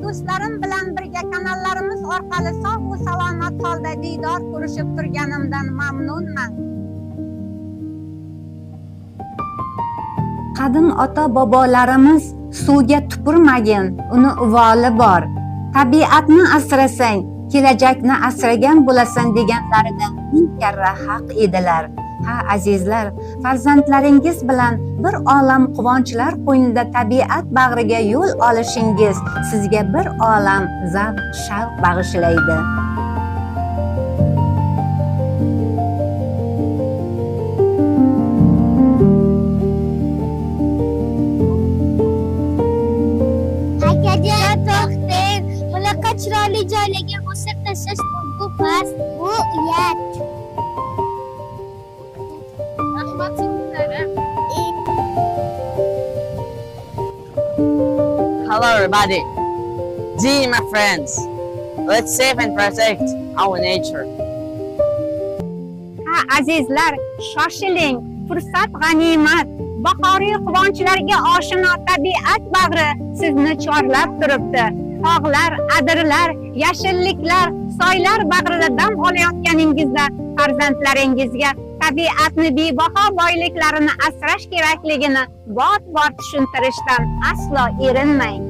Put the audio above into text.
do'stlarim bilan birga kanallarimiz orqali sog' va salomat holda diydor ko'rishib turganimdan mamnunman. Qadim ota-bobolarimiz suvga tupurmagin, uni uvoli bor. Tabiatni asrasang, kelajakni asragan bo'lasan deganlarida ming karra haq edilar. Ha azizlar, farzandlaringiz bilan bir olam quvonchlar qo'ynida tabiat bag'riga yo'l olishingiz sizga bir olam zavq shavq bag'ishlaydi. Chiroyli joylarga bosib tashlash bu past, bu uyat. Rahmat sizlarga. Hello everybody. Dear my friends, let's save and protect our nature. Ha azizlar, shoshiling, fursat g'animat. Bahoriy quvonchlarga oshino tabiat bag'ri sizni chorlab turibdi. Tog'lar, adirlar, yashilliklar, soylar bag'rida dam olayotganingizda farzandlaringizga tabiatni bebaho boyliklarini asrash kerakligini bot-bot tushuntirishdan aslo erinmang.